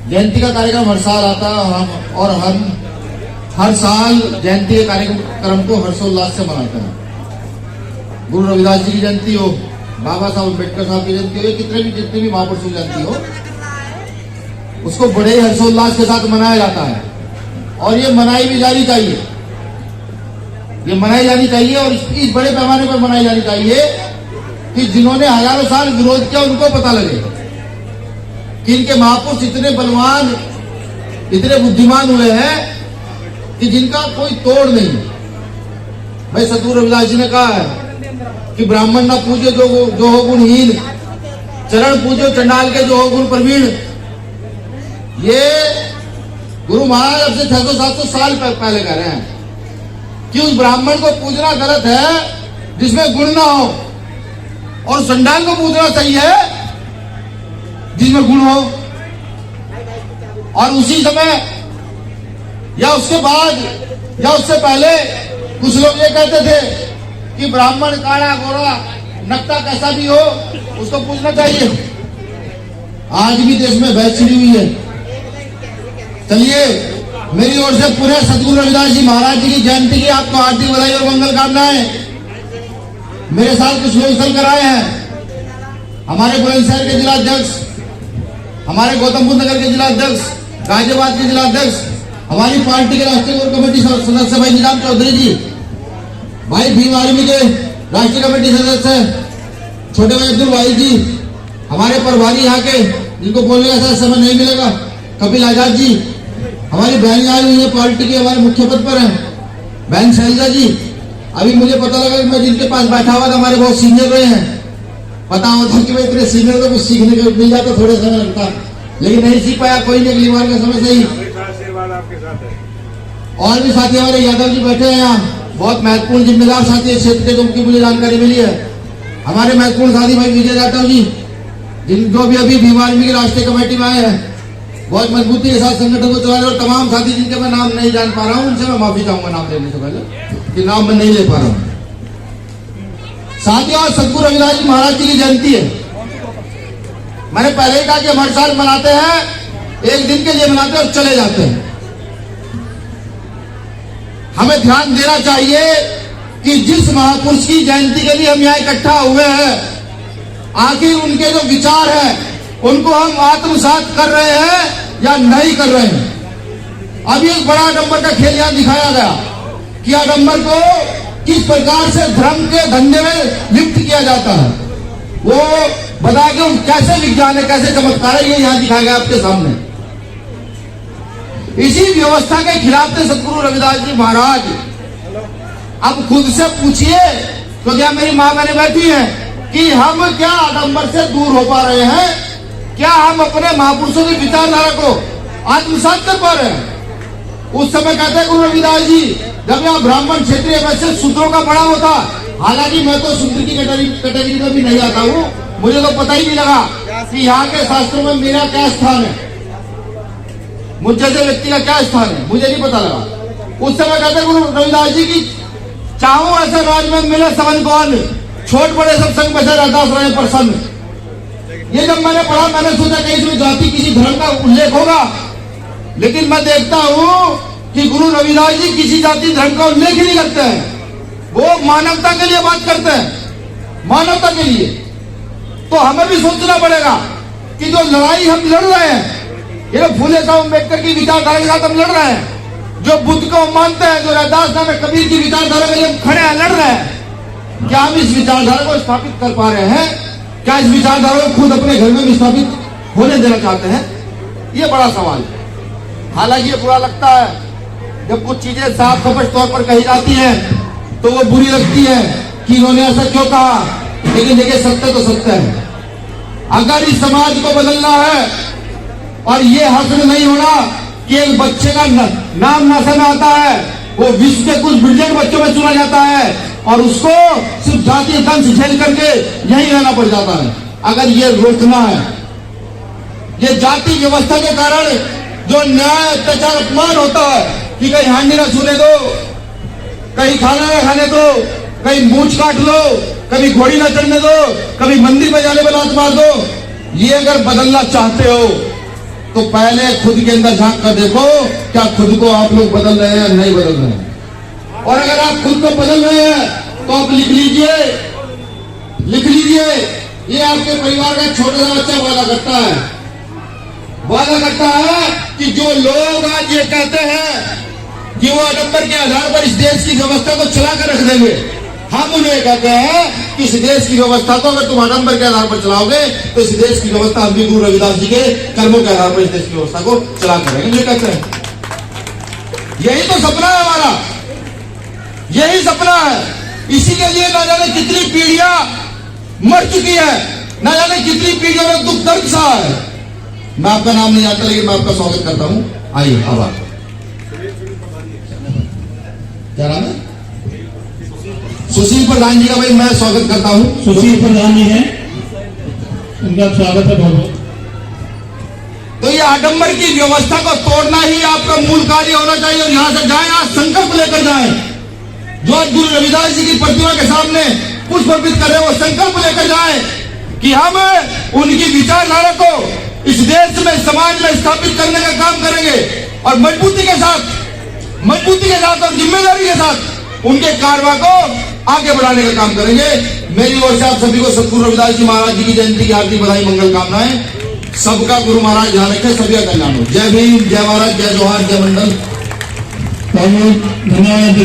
जयंती का कार्यक्रम हर साल आता है और हम हर साल जयंती के कार्यक्रम को हर्षोल्लास से मनाते हैं। गुरु रविदास जी की जयंती हो, बाबा साहब अम्बेडकर साहब की जयंती हो, जितनी भी महापुरुषों की जयंती हो, उसको बड़े हर्षोल्लास के साथ मनाया जाता है और ये मनाई भी जानी चाहिए। ये मनाई जानी चाहिए और इस बड़े पैमाने पर मनाई जानी चाहिए कि जिन्होंने हजारों साल विरोध किया उनको पता लगे कि इनके महापुरुष इतने बलवान, इतने बुद्धिमान हुए हैं कि जिनका कोई तोड़ नहीं। भाई सतगुरु रविदास जी ने कहा है कि ब्राह्मण ना पूजे जो हो गुणहीन, चरण पूजो चंडाल के जो हो गुण प्रवीण। ये गुरु महाराज अब से 600-700 साल पहले कह रहे हैं कि उस ब्राह्मण को पूजना गलत है जिसमें गुण ना हो, और चंडाल को पूजना सही है जिसमें गुण हो। और उसी समय या उसके बाद या उससे पहले कुछ लोग ये कहते थे कि ब्राह्मण काला गोरा नकटा कैसा भी हो उसको पूछना चाहिए। आज भी देश में बहस छिड़ी हुई है। चलिए, मेरी ओर से पूरे सतगुरु रविदास जी महाराज जी की जयंती की आपको हार्दिक बधाई और मंगल कामनाएं। मेरे साथ कुछ लोग चल कर आए हैं। हमारे बुलंदशहर के जिला अध्यक्ष, हमारे गौतम बुद्ध नगर के जिला अध्यक्ष, गाजियाबाद के जिला अध्यक्ष, हमारी पार्टी के राष्ट्रीय कोर कमेटी सदस्य भाई निजाम चौधरी जी, भाई भीम आर्मी के राष्ट्रीय कमेटी सदस्य छोटे भाई अब्दुल भाई जी, हमारे प्रभारी यहाँ के जिनको बोलने का ऐसा समय नहीं मिलेगा कपिल आजाद जी, हमारी बहन आई हुई है पार्टी के हमारे मुख्य पद पर हैं बहन शैलजा जी। अभी मुझे पता लगा कि मैं जिनके पास बैठा हुआ था हमारे बहुत सीनियर रहे हैं। पता होता कि मैं इतने सीनियर तो कुछ सीखने को मिल जाता, थोड़े समय लगता, लेकिन नहीं सीख पाया। कोई नहीं, अगली बार के समय से ही। और भी साथी हमारे यादव जी बैठे हैं यहाँ, बहुत महत्वपूर्ण जिम्मेदार साथी है क्षेत्र के, जिनकी मुझे जानकारी मिली है। हमारे महत्वपूर्ण साथी भाई विजय यादव जी, जो भी अभी भीम आर्मी की राष्ट्रीय कमेटी में आए हैं, बहुत मजबूती के साथ संगठन को चला रहे। और तमाम साथी जिनके मैं नाम नहीं जान पा रहा हूँ उनसे मैं माफी चाहूंगा नाम लेने से पहले कि नाम मैं नहीं ले पा रहा हूँ। साथियों, आज सतगुरु रविदास जी महाराज जी की जयंती है। मैंने पहले ही कहा कि हम हर साल मनाते हैं, एक दिन के लिए मनाते हैं और चले जाते हैं। हमें ध्यान देना चाहिए कि जिस महापुरुष की जयंती के लिए हम यहाँ इकट्ठा हुए हैं, आखिर उनके जो विचार हैं उनको हम आत्मसात कर रहे हैं या नहीं कर रहे हैं। अब एक बड़ा आडंबर का खेल यहाँ दिखाया गया कि आडंबर को किस प्रकार से धर्म के धंधे में लिप्त किया जाता है, वो बता के कैसे विज्ञान है, कैसे चमत्कार है, ये यहाँ दिखाया गया आपके सामने। इसी व्यवस्था के खिलाफ थे सतगुरु रविदास जी महाराज। अब खुद से पूछिए, तो क्या मेरी मां बहने बैठी है, कि हम क्या आडंबर से दूर हो पा रहे हैं? क्या हम अपने महापुरुषों की विचारधारा को आत्मसात कर पा रहे हैं? उस समय कहते हैं गुरु रविदास जी, जब यहाँ ब्राह्मण क्षेत्रीय वैसे सूत्रों का पड़ा होता, हालांकि मैं तो सूत्र की कैटेगरी में भी नहीं आता हूँ, मुझे तो पता ही नहीं लगा कि यहाँ के शास्त्रों में मेरा क्या स्थान है, मुझ जैसे व्यक्ति का क्या स्थान है, मुझे नहीं पता लगा। उस समय कहते गुरु रविदास जी की, चाहो ऐसे राज में मिले सबन कौन, छोट बड़े सब संग बसे रहदास रहे प्रसन्न। ये जब मैंने पढ़ा, मैंने सोचा कि इसमें जाति किसी धर्म का उल्लेख होगा, लेकिन मैं देखता हूँ कि गुरु रविदास जी किसी जाति धर्म का उल्लेख ही नहीं करते हैं। वो मानवता के लिए बात करते हैं, मानवता के लिए। तो हमें भी सोचना पड़ेगा कि जो लड़ाई हम लड़ रहे हैं, ये फूले साहब अम्बेडकर की विचारधारा के साथ हम लड़ रहे हैं, जो बुद्ध को मानते हैं, जो रविदास नामक कबीर की विचारधारा के लिए हम खड़े हैं, लड़ रहे हैं, क्या हम इस विचारधारा को स्थापित कर पा रहे हैं? क्या इस विचारधारा को खुद अपने घर में भी स्थापित होने देना चाहते हैं? ये बड़ा सवाल है। हालांकि ये बुरा लगता है जब कुछ चीजें साफ स्पष्ट तौर पर कही जाती हैं, तो वो बुरी लगती है कि इन्होंने ऐसा क्यों कहा, लेकिन देखिए सत्य तो सत्य है। अगर इस समाज को बदलना है, और ये हस्र नहीं होना कि एक बच्चे का नाम नासा में आता है, वो विश्व के कुछ बिलियन बच्चों में चुना जाता है और उसको सिर्फ जातीय दंश झेल करके यही रहना पड़ जाता है। अगर ये रोकना है, ये जाति व्यवस्था के कारण जो न्याय अत्याचार अपमान होता है कि कहीं हांडी ना छूने दो, कहीं खाना ना खाने दो, कहीं मूंछ काट लो, कभी घोड़ी ना चढ़ने दो, कभी मंदिर में जाने में लात मार दो, ये अगर बदलना चाहते हो तो पहले खुद के अंदर झांक कर देखो, क्या खुद को आप लोग बदल रहे हैं या नहीं बदल रहे हैं। और अगर आप खुद को बदल रहे हैं तो आप लिख लीजिए, ये आपके परिवार का छोटा सा बच्चा वादा करता है कि जो लोग आज ये कहते हैं कि वो आडंबर के आधार पर इस देश की व्यवस्था को चला कर रख देंगे, हम उन्हें कहते हैं कि इस देश की व्यवस्था को अगर तुम आडंबर के आधार पर चलाओगे तो इस देश की व्यवस्था हम भी गुरु रविदास जी के कर्मों के आधार पर इस देश की व्यवस्था को चला करेंगे। ये कहते हैं, यही तो सपना है हमारा, यही सपना है। इसी के लिए ना जाने कितनी पीढ़ियां मर चुकी है, ना जाने कितनी पीढ़ियों में दुख दर्द सा है। मैं आपका नाम नहीं जानता लेकिन मैं आपका स्वागत करता हूं। आइए आभार। क्या नाम है? सुशील प्रधान जी का भाई मैं स्वागत करता हूं। सुशील प्रधान जी हैं, उनका स्वागत है बहुत। तो ये आडंबर की व्यवस्था को तोड़ना ही आपका मूल कार्य होना चाहिए। और यहां से जाए, आज संकल्प लेकर जाए। जो आज गुरु रविदास जी की प्रतिमा के सामने पुष्प अर्पित कर रहे हैं, वो संकल्प लेकर जाए कि हम उनकी विचारधारा को इस देश में, समाज में स्थापित करने का काम करेंगे और मजबूती के साथ और जिम्मेदारी के साथ उनके कारवा को आगे बढ़ाने का काम करेंगे। मेरी ओर से आप सभी को सतगुरु रविदास जी महाराज जी की जयंती की हार्दिक बधाई, मंगल कामनाएं। सबका गुरु महाराज ध्यान रखे, सभी का कल्याण हो। जय भीम, जय महाराज, जय जोहार, जय मंडल। धन्यवाद।